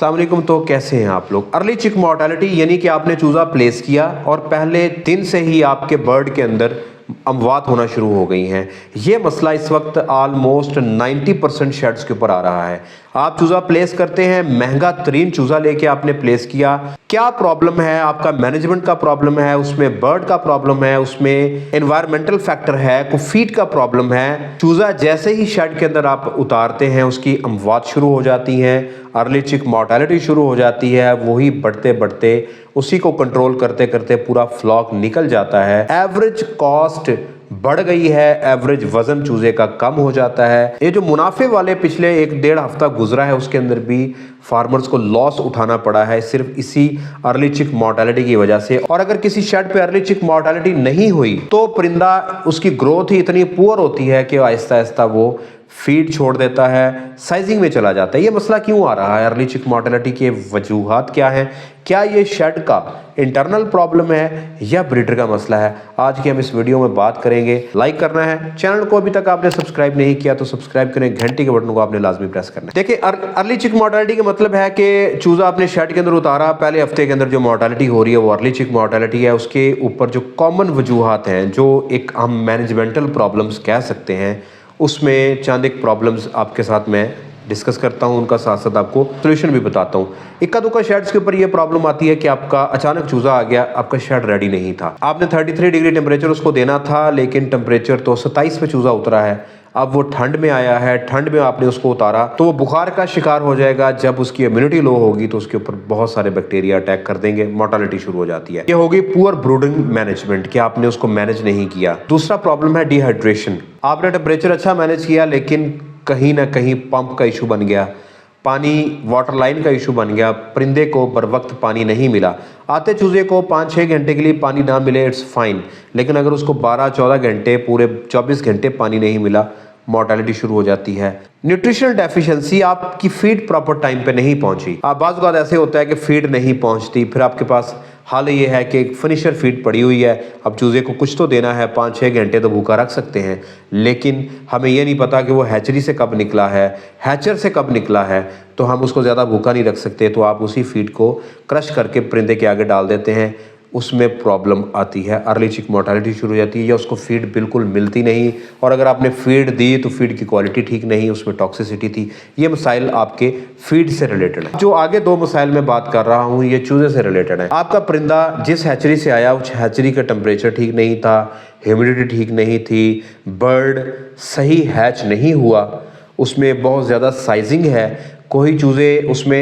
अस्सलाम वालेकुम। तो कैसे हैं आप लोग। अर्ली चिक मोर्टेलिटी यानी कि आपने चूज़ा प्लेस किया और पहले दिन से ही आपके बर्ड के अंदर अमवात होना शुरू हो गई हैं। ये मसला इस वक्त आलमोस्ट 90% शेड्स के ऊपर आ रहा है। आप चूज़ा प्लेस करते हैं, महंगा तरीन चूज़ा लेके आपने प्लेस किया, क्या प्रॉब्लम है? आपका मैनेजमेंट का प्रॉब्लम है, उसमें बर्ड का प्रॉब्लम है, उसमें एनवायरमेंटल फैक्टर है, कोई फीड का प्रॉब्लम है। चूज़ा जैसे ही शेड के अंदर आप उतारते हैं उसकी अमवात शुरू हो जाती हैं, अर्ली चिक मोर्टेलिटी शुरू हो जाती है। वही बढ़ते बढ़ते उसी को कंट्रोल करते करते पूरा फ्लॉक निकल जाता है। एवरेज कॉस्ट बढ़ गई है, एवरेज वजन चूजे का कम हो जाता है। ये जो मुनाफे वाले पिछले 1-1.5 हफ्ता गुजरा है उसके अंदर भी फार्मर्स को लॉस उठाना पड़ा है सिर्फ इसी अर्ली चिक मोर्टेलिटी की वजह से। और अगर किसी शेड पे अर्ली चिक मोर्टेलिटी नहीं हुई तो परिंदा उसकी ग्रोथ ही इतनी पुअर होती है कि आहिस्ता आहिस्ता वो फीड छोड़ देता है, साइजिंग में चला जाता है। ये मसला क्यों आ रहा है? अर्ली चिक मोर्टेलिटी के वजूहात क्या हैं? क्या ये शेड का इंटरनल प्रॉब्लम है या ब्रीडर का मसला है? आज की हम इस वीडियो में बात करेंगे। लाइक करना है, चैनल को अभी तक आपने सब्सक्राइब नहीं किया तो सब्सक्राइब करें, घंटी के बटन को आपने लाजमी प्रेस करना है। देखिए, अर्ली चिक मोर्टेलिटी का मतलब है कि चूजा आपने शेड के अंदर उतारा, पहले हफ्ते के अंदर जो मोर्टेलिटी हो रही है वो अर्ली चिक मोर्टेलिटी है। उसके ऊपर जो कॉमन वजूहात हैं, जो एक हम मैनेजमेंटल प्रॉब्लम्स कह सकते हैं, उसमें चंद एक प्रॉब्लम्स आपके साथ मैं डिस्कस करता हूं, उनका साथ साथ आपको सोल्यूशन भी बताता हूं। इक्का दुक्का शेड्स के ऊपर ये प्रॉब्लम आती है कि आपका अचानक चूजा आ गया, आपका शेड रेडी नहीं था, आपने 33 डिग्री टेम्परेचर उसको देना था, लेकिन टेम्परेचर तो 27 पे चूजा उतरा है। अब वो ठंड में आया है, ठंड में आपने उसको उतारा तो वो बुखार का शिकार हो जाएगा। जब उसकी इम्यूनिटी लो होगी तो उसके ऊपर बहुत सारे बैक्टीरिया अटैक कर देंगे, मोर्टेलिटी शुरू हो जाती है। ये होगी पुअर ब्रूडिंग मैनेजमेंट कि आपने उसको मैनेज नहीं किया। दूसरा प्रॉब्लम है डिहाइड्रेशन। आपने टेम्परेचर अच्छा मैनेज किया लेकिन कहीं ना कहीं पंप का इशू बन गया, पानी वाटर लाइन का इशू बन गया, परिंदे को बर वक्त पानी नहीं मिला। आते चूजे को 5-6 घंटे के लिए पानी ना मिले इट्स फाइन, लेकिन अगर उसको 12-14 घंटे पूरे 24 घंटे पानी नहीं मिला, मोर्टेलिटी शुरू हो जाती है। न्यूट्रिशनल डेफिशिएंसी, आपकी फीड प्रॉपर टाइम पे नहीं पहुंची। आप बाज़ औक़ात ऐसे होता है कि फीड नहीं पहुंचती, फिर आपके पास हाल ये है कि एक फिनिशर फीड पड़ी हुई है, अब चूज़े को कुछ तो देना है, 5-6 घंटे तो भूखा रख सकते हैं, लेकिन हमें ये नहीं पता कि वो हैचरी से कब निकला है, हैचर से कब निकला है, तो हम उसको ज़्यादा भूखा नहीं रख सकते। तो आप उसी फीड को क्रश करके परिंदे के आगे डाल देते हैं, उसमें प्रॉब्लम आती है, अर्ली चिक मोर्टेलिटी शुरू हो जाती है। या उसको फीड बिल्कुल मिलती नहीं, और अगर आपने फीड दी तो फीड की क्वालिटी ठीक नहीं, उसमें टॉक्सिसिटी थी। ये मसाइल आपके फीड से रिलेटेड है। जो आगे 2 मसाइल में बात कर रहा हूँ ये चूजे से रिलेटेड है। आपका परिंदा जिस हैचरी से आया उस हैचरी का टेम्परेचर ठीक नहीं था, ह्यूमिडिटी ठीक नहीं थी, बर्ड सही हैच नहीं हुआ, उसमें बहुत ज़्यादा साइजिंग है। कोई चूज़े उसमें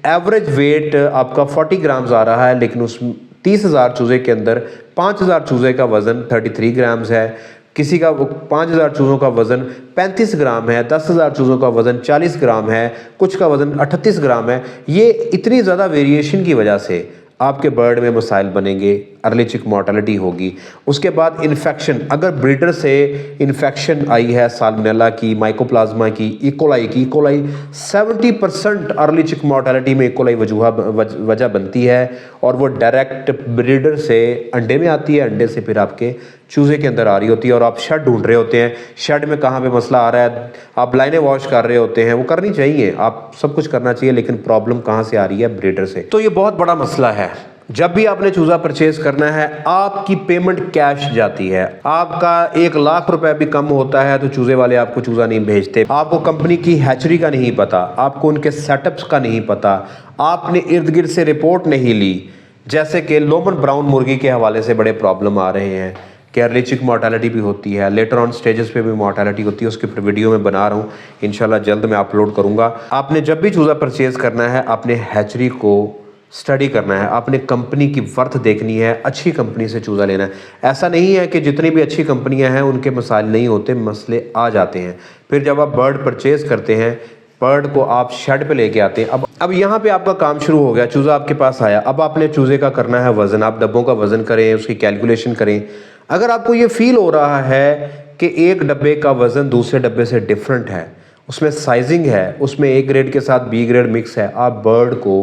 एवरेज वेट आपका 40 ग्राम्स आ रहा है, लेकिन उस 30,000 चूज़े के अंदर 5,000 चूज़े का वज़न 33 ग्राम्स है, किसी का 5,000 चूज़ों का वज़न 35 ग्राम है, 10,000 चूज़ों का वज़न 40 ग्राम है, कुछ का वज़न 38 ग्राम है। ये इतनी ज़्यादा वेरिएशन की वजह से आपके बर्ड में मसाइल बनेंगे, अर्ली चिक मोर्टेलिटी होगी। उसके बाद इन्फेक्शन, अगर ब्रीडर से इन्फेक्शन आई है साल्मोनेला की, माइकोप्लाज्मा की, इकोलाई की, इकोलाई 70% अर्ली चिक मोर्टेलिटी में इकोलाई वजह बनती है, और वो डायरेक्ट ब्रीडर से अंडे में आती है, अंडे से फिर आपके चूज़े के अंदर आ रही होती है। और आप शेड ढूंढ रहे होते हैं, शेड में कहाँ पे मसला आ रहा है, आप लाइनें वॉश कर रहे होते हैं, वो करनी चाहिए, आप सब कुछ करना चाहिए, लेकिन प्रॉब्लम कहाँ से आ रही है? ब्रीडर से। तो ये बहुत बड़ा मसला है। जब भी आपने चूज़ा परचेज करना है, आपकी पेमेंट कैश जाती है। आपका 1 लाख रुपए भी कम होता है तो चूज़े वाले आपको चूज़ा नहीं भेजते। आपको कंपनी की हैचरी का नहीं पता, आपको उनके सेटअप्स का नहीं पता, आपने इर्द गिर्द से रिपोर्ट नहीं ली। जैसे कि लोमन ब्राउन मुर्गी के हवाले से बड़े प्रॉब्लम आ रहे हैं कि अर्ली चिक मोर्टेलिटी भी होती है, लेटर ऑन स्टेजेस पे भी मोर्टेलिटी होती है। उसके फिर वीडियो में बना रहा हूँ, इंशाल्लाह जल्द मैं अपलोड करूँगा। आपने जब भी चूज़ा परचेज करना है, आपने हैचरी को स्टडी करना है, आपने कंपनी की वर्थ देखनी है, अच्छी कंपनी से चूज़ा लेना है। ऐसा नहीं है कि जितनी भी अच्छी कंपनियां हैं उनके मसाइल नहीं होते, मसले आ जाते हैं। फिर जब आप बर्ड परचेज करते हैं, बर्ड को आप शेड पे लेके आते हैं। अब यहाँ पे आपका काम शुरू हो गया, चूज़ा आपके पास आया, अब आपने चूज़े का करना है वज़न। आप डब्बों का वज़न करें, उसकी कैलकुलेशन करें। अगर आपको ये फील हो रहा है कि एक डब्बे का वज़न दूसरे डब्बे से डिफरेंट है, उसमें साइजिंग है, उसमें A ग्रेड के साथ B ग्रेड मिक्स है, आप बर्ड को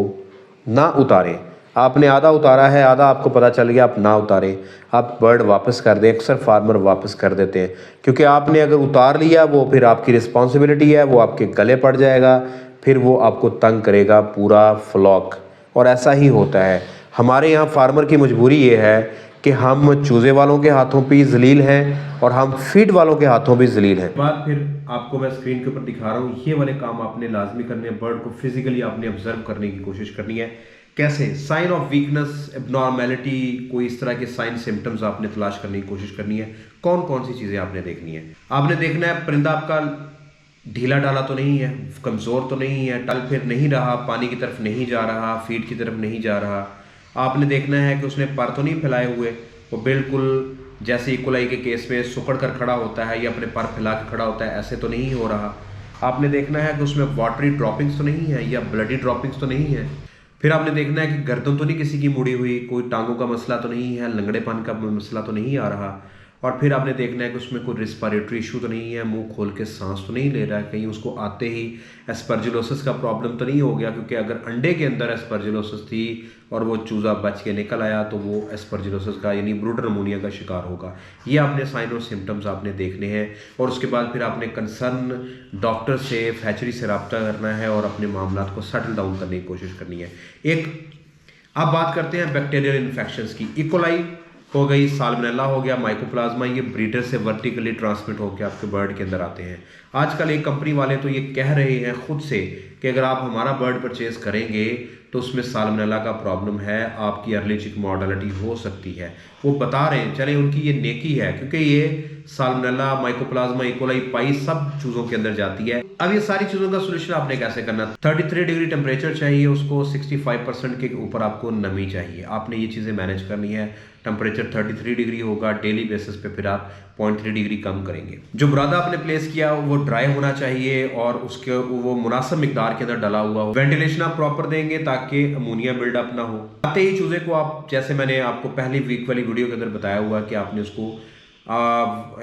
ना उतारें। आपने आधा उतारा है, आधा आपको पता चल गया, आप ना उतारें, आप बर्ड वापस कर दें। अक्सर फार्मर वापस कर देते हैं क्योंकि आपने अगर उतार लिया वो फिर आपकी रिस्पॉन्सिबिलिटी है, वो आपके गले पड़ जाएगा, फिर वो आपको तंग करेगा पूरा फ्लॉक। और ऐसा ही होता है। हमारे यहाँ फार्मर की मजबूरी ये है कि हम चूज़े वालों के हाथों पे जलील हैं और हम फीड वालों के हाथों भी जलील हैं। बाद फिर आपको मैं स्क्रीन के ऊपर दिखा रहा हूँ, ये वाले काम आपने लाजमी करने हैं। बर्ड को फिजिकली आपने ऑब्जर्व करने की कोशिश करनी है। कैसे? साइन ऑफ वीकनेस, एबनॉर्मेलिटी, कोई इस तरह के साइन सिम्टम्स आपने तलाश करने की कोशिश करनी है। कौन कौन सी चीज़ें आपने देखनी है? आपने देखना है परिंदा आपका ढीला ढाला तो नहीं है, कमज़ोर तो नहीं है, टल फिर नहीं रहा, पानी की तरफ नहीं जा रहा, फीड की तरफ नहीं जा रहा। आपने देखना है कि उसने पर तो नहीं फैलाए हुए, वो बिल्कुल जैसे इकोलाई के केस में सुकड़ कर खड़ा होता है या अपने पर फैला के खड़ा होता है, ऐसे तो नहीं हो रहा। आपने देखना है कि उसमें वाटरी ड्रॉपिंग्स तो नहीं है या ब्लडी ड्रॉपिंग्स तो नहीं है। फिर आपने देखना है कि गर्दन तो नहीं किसी की मुड़ी हुई, कोई टांगों का मसला तो नहीं है, लंगड़ेपन का मसला तो नहीं आ रहा। और फिर आपने देखना है कि उसमें कोई रिस्पायरेटरी इशू तो नहीं है, मुंह खोल के सांस तो नहीं ले रहा है, कहीं उसको आते ही एस्परजिलोसिस का प्रॉब्लम तो नहीं हो गया, क्योंकि अगर अंडे के अंदर एस्परजिलोसिस थी और वो चूज़ा बच के निकल आया तो वो एस्परजिलोसिस का यानी ब्रूडर नमूनिया का शिकार होगा। ये आपने साइन और सिम्टम्स आपने देखने हैं। और उसके बाद फिर आपने कंसर्न डॉक्टर से, हैचरी से रब्ता करना है और अपने मामला को सेटल डाउन करने की कोशिश करनी है। अब बात करते हैं बैक्टीरियल इन्फेक्शंस की। इकोलाई हो गई, साल्मोनेला हो गया, माइकोप्लाज्मा, ये ब्रीडर से वर्टिकली ट्रांसमिट होकर आपके बर्ड के अंदर आते हैं। आजकल एक कंपनी वाले तो ये कह रहे हैं खुद से कि अगर आप हमारा बर्ड परचेज करेंगे तो उसमें साल्मोनेला का प्रॉब्लम है, आपकी अर्ली चिक मॉर्टेलिटी हो सकती है। वो बता रहे हैं, चले उनकी ये नेकी है, क्योंकि ये साल्मोनेला, माइकोप्लाज्मा, इकोलाई, पाई सब चीज़ों के अंदर जाती है। अब ये सारी चीज़ों का सोल्यूशन आपने कैसे करना? 33 डिग्री टेम्परेचर चाहिए उसको, 65% के ऊपर आपको नमी चाहिए। आपने ये चीज़ें मैनेज करनी है। टेम्परेचर 33 डिग्री होगा, डेली बेसिस पे फिर आप 0.3 डिग्री कम करेंगे। जो बुरादा आपने प्लेस किया वो ड्राई होना चाहिए और उसके वो मुनासिब मिकदार के अंदर डला हुआ हो। वेंटिलेशन आप प्रॉपर देंगे ताकि अमोनिया बिल्डअप ना हो। आते ही चूज़े को आप, जैसे मैंने आपको पहली वीक वाली वीडियो के अंदर बताया हुआ कि आपने उसको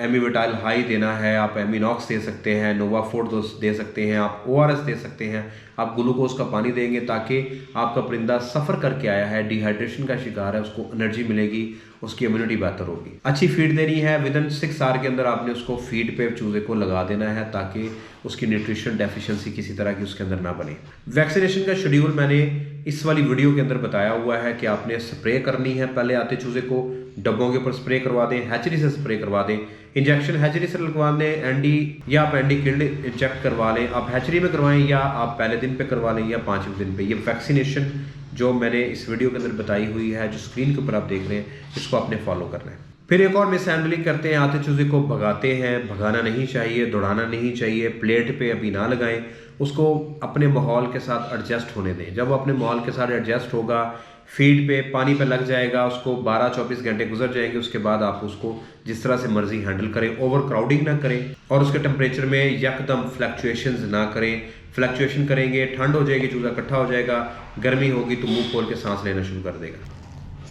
एमिविटाइल हाई देना है, आप एमिनॉक्स दे सकते हैं, नोवाफोर्ट दे सकते हैं, आप ORS दे सकते हैं, आप ग्लूकोज का पानी देंगे ताकि आपका परिंदा सफ़र करके आया है, डिहाइड्रेशन का शिकार है, उसको एनर्जी मिलेगी, उसकी इम्यूनिटी बेहतर होगी। अच्छी फीड देनी है, विदिन 6 आवर के अंदर आपने उसको फीड पे चूज़े को लगा देना है ताकि उसकी न्यूट्रिशन डेफिशिएंसी किसी तरह की उसके अंदर ना बने। वैक्सीनेशन का शेड्यूल मैंने इस वाली वीडियो के अंदर बताया हुआ है कि आपने स्प्रे करनी है। पहले आते चूज़े को डब्बों के ऊपर स्प्रे करवा दें, हैचरी से स्प्रे करवा दें, इंजेक्शन हैचरी से लगवा दें, एंडी या आप एंडी किल्ड इंजेक्ट करवा लें, आप हैचरी में करवाएं या आप पहले दिन पे करवा लें या 5वें दिन पे। ये वैक्सीनेशन जो मैंने इस वीडियो के अंदर बताई हुई है, जो स्क्रीन के ऊपर आप देख रहे हैं, इसको आपने फॉलो करना है। फिर एक और मिस हैंडलिंग करते हैं, आते चूज़े को भगाते हैं। भगाना नहीं चाहिए, दौड़ाना नहीं चाहिए, प्लेट पे अभी ना लगाएं, उसको अपने माहौल के साथ एडजस्ट होने दें। जब वो अपने माहौल के साथ एडजस्ट होगा, फीड पे, पानी पे लग जाएगा, उसको 12-24 घंटे गुजर जाएंगे, उसके बाद आप उसको जिस तरह से मर्जी हैंडल करें, ओवर क्राउडिंग ना करें और उसके टेम्परेचर में यकदम फ्लक्चुएशंस ना करें। फ्लक्चुएशन करेंगे, ठंड हो जाएगी, चूज़ा इकट्ठा हो जाएगा, गर्मी होगी तो मुंह खोल के सांस लेना शुरू कर देगा।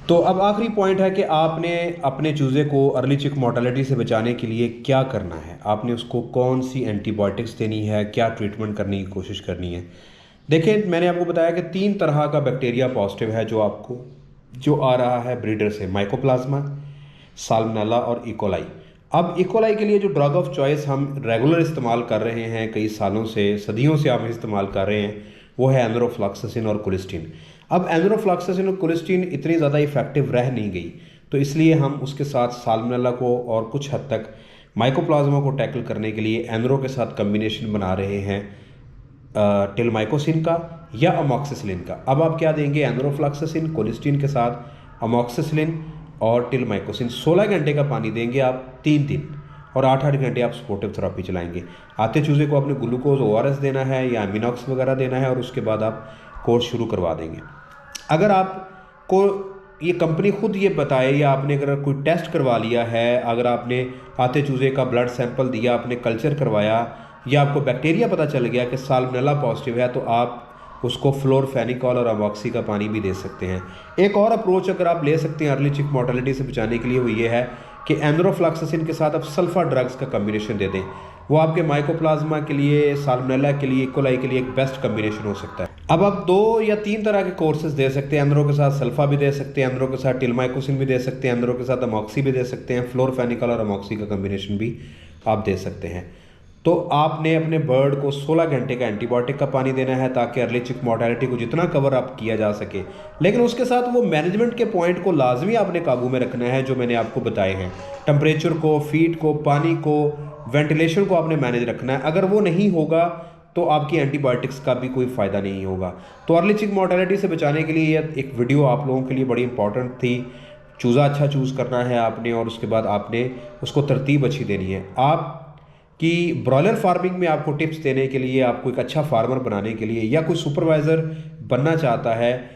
तो अब आखिरी पॉइंट है कि आपने अपने चूज़े को अर्ली चिक मॉर्टेलिटी से बचाने के लिए क्या करना है। आपने उसको कौन सी एंटीबायोटिक्स देनी है, क्या ट्रीटमेंट करने की कोशिश करनी है। देखिए, मैंने आपको बताया कि 3 तरह का बैक्टीरिया पॉजिटिव है जो आ रहा है ब्रीडर से, माइकोप्लाज्मा, साल्मोनेला और इकोलाई। अब इकोलाई के लिए जो ड्रग ऑफ चॉइस हम रेगुलर इस्तेमाल कर रहे हैं, कई सालों से, सदियों से हम इस्तेमाल कर रहे हैं, वो है एनरोफ्लॉक्सासिन और कोलिस्टीन। अब एनरोफ्लॉक्सासिन और कोलिस्टीन इतनी ज़्यादा इफेक्टिव रह नहीं गई, तो इसलिए हम उसके साथ साल्मोनेला को और कुछ हद तक माइकोप्लाज्मा को टैकल करने के लिए एनरो के साथ कम्बिनेशन बना रहे हैं, टिलमाइकोसिन का या अमॉक्सिसिलिन का। अब आप क्या देंगे? एनरोफ्लॉक्सासिन, कोलिस्टीन के साथ अमॉक्सिसिलिन और टिलमाइकोसिन। 16 घंटे का पानी देंगे आप 3 दिन और 8-8 घंटे आप सपोर्टिव थेरेपी चलाएंगे। आते चूज़े को आपने ग्लूकोज, ORS देना है या एमिनॉक्स वगैरह देना है और उसके बाद आप कोर्स शुरू करवा देंगे। अगर आपको ये कंपनी खुद ये बताए या आपने अगर कोई टेस्ट करवा लिया है, अगर आपने आते चूज़े का ब्लड सैंपल दिया, आपने कल्चर करवाया या आपको बैक्टीरिया पता चल गया कि साल्मोनेला पॉजिटिव है, तो आप उसको फ्लोरफेनिकॉल और अमॉक्सी का पानी भी दे सकते हैं। एक और अप्रोच अगर आप ले सकते हैं अर्ली चिक मॉर्टेलिटी से बचाने के लिए, वो ये है कि एनरोफ्लॉक्सासिन के साथ आप सल्फा ड्रग्स का कम्बिनेशन दे दें। वो आपके माइकोप्लाज्मा के लिए, साल्मोनेला के लिए, इकोलाई के लिए एक बेस्ट कम्बिनेशन हो सकता है। अब आप 2 या 3 तरह के कोर्सेज दे सकते हैं। एनरो के साथ सल्फा भी दे सकते हैं, एनरो के साथ टिलमाइकोसिन भी दे सकते हैं, एनरो के साथ अमॉक्सी भी दे सकते हैं, फ्लोरफेनिकॉल और अमॉक्सी का कम्बिनेशन भी आप दे सकते हैं। तो आपने अपने बर्ड को 16 घंटे का एंटीबायोटिक का पानी देना है ताकि अर्ली चिक मोर्टेलिटी को जितना कवर अप किया जा सके। लेकिन उसके साथ वो मैनेजमेंट के पॉइंट को लाजमी आपने काबू में रखना है जो मैंने आपको बताए हैं। टेम्परेचर को, फीड को, पानी को, वेंटिलेशन को आपने मैनेज रखना है। अगर वो नहीं होगा तो आपकी एंटीबायोटिक्स का भी कोई फ़ायदा नहीं होगा। तो अर्ली चिक मोर्टेलिटी से बचाने के लिए यह एक वीडियो आप लोगों के लिए बड़ी इंपॉर्टेंट थी। चूज़ा अच्छा चूज़ करना है आपने और उसके बाद आपने उसको तरतीब अच्छी देनी है। आप कि ब्रॉयलर फार्मिंग में आपको टिप्स देने के लिए, आपको एक अच्छा फार्मर बनाने के लिए, या कोई सुपरवाइज़र बनना चाहता है,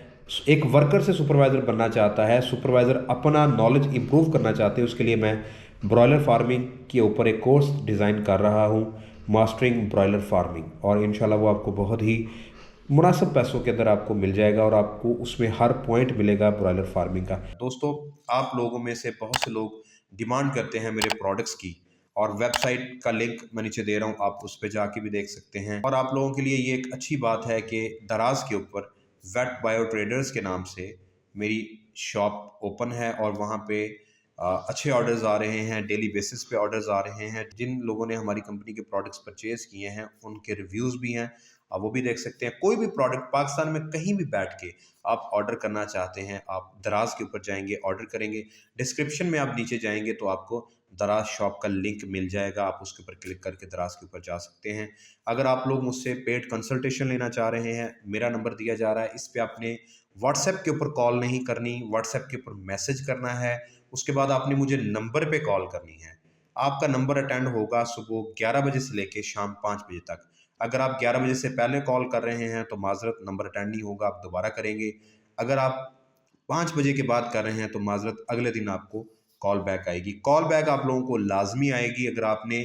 एक वर्कर से सुपरवाइज़र बनना चाहता है, सुपरवाइज़र अपना नॉलेज इंप्रूव करना चाहते हैं, उसके लिए मैं ब्रॉयलर फार्मिंग के ऊपर एक कोर्स डिज़ाइन कर रहा हूँ, मास्टरिंग ब्रॉयलर फार्मिंग। और इंशाल्लाह वो आपको बहुत ही मुनासिब पैसों के अंदर आपको मिल जाएगा और आपको उसमें हर पॉइंट मिलेगा ब्रॉयलर फार्मिंग का। दोस्तों, आप लोगों में से बहुत से लोग डिमांड करते हैं मेरे प्रोडक्ट्स की, और वेबसाइट का लिंक मैं नीचे दे रहा हूँ, आप उस पर जाके भी देख सकते हैं। और आप लोगों के लिए ये एक अच्छी बात है कि दराज के ऊपर वेट बायो ट्रेडर्स के नाम से मेरी शॉप ओपन है और वहाँ पे अच्छे ऑर्डर्स आ रहे हैं, डेली बेसिस पे ऑर्डर्स आ रहे हैं। जिन लोगों ने हमारी कंपनी के प्रोडक्ट्स परचेज़ किए हैं उनके रिव्यूज़ भी हैं, आप वो भी देख सकते हैं। कोई भी प्रोडक्ट पाकिस्तान में कहीं भी बैठ के आप ऑर्डर करना चाहते हैं, आप दराज के ऊपर जाएंगे, ऑर्डर करेंगे, डिस्क्रिप्शन में आप नीचे जाएंगे तो आपको दराज शॉप का लिंक मिल जाएगा, आप उसके ऊपर क्लिक करके दराज के ऊपर जा सकते हैं। अगर आप लोग मुझसे पेड कंसल्टेशन लेना चाह रहे हैं, मेरा नंबर दिया जा रहा है, इस पे आपने व्हाट्सएप के ऊपर कॉल नहीं करनी, व्हाट्सएप के ऊपर मैसेज करना है। उसके बाद आपने मुझे नंबर पे कॉल करनी है। आपका नंबर अटेंड होगा सुबह 11 बजे से लेके शाम 5 बजे तक। अगर आप 11 बजे से पहले कॉल कर रहे हैं तो माजरत नंबर अटेंड नहीं होगा, आप दोबारा करेंगे। अगर आप 5 बजे के बाद कर रहे हैं तो माजरत अगले दिन आपको कॉल बैक आएगी। कॉल बैक आप लोगों को लाजमी आएगी। अगर आपने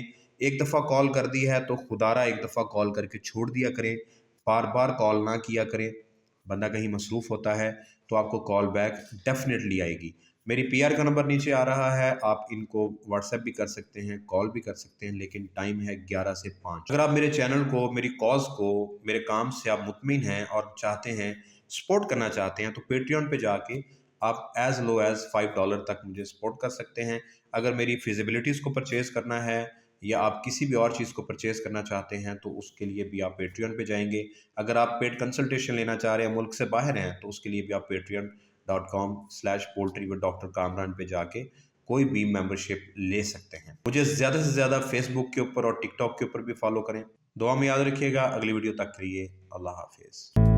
एक दफ़ा कॉल कर दी है तो खुदारा एक दफ़ा कॉल करके छोड़ दिया करें, बार बार कॉल ना किया करें। बंदा कहीं मसरूफ़ होता है तो आपको कॉल बैक डेफिनेटली आएगी। मेरी पीआर का नंबर नीचे आ रहा है, आप इनको व्हाट्सएप भी कर सकते हैं, कॉल भी कर सकते हैं, लेकिन टाइम है 11 से 5। अगर आप मेरे चैनल को, मेरी कॉज को, मेरे काम से आप मुतमिन हैं और चाहते हैं, सपोर्ट करना चाहते हैं, तो पेट्रियन पे जाके आप एज़ लो एज़ $5 तक मुझे सपोर्ट कर सकते हैं। अगर मेरी फिजिबिलिटीज़ को परचेज़ करना है या आप किसी भी और चीज़ को परचेज़ करना चाहते हैं तो उसके लिए भी आप पेट्रियन पे जाएंगे। अगर आप पेड कंसल्टेशन लेना चाह रहे हैं, मुल्क से बाहर हैं, तो उसके लिए भी आप patreon.com/poultry with डॉक्टर कामरान पे जाके कोई भी मेंबरशिप ले सकते हैं। मुझे ज़्यादा से ज़्यादा फेसबुक के ऊपर और टिकटॉक के ऊपर भी फॉलो करें। दुआ में याद रखिएगा। अगली वीडियो तक के लिए अल्लाह हाफिज़।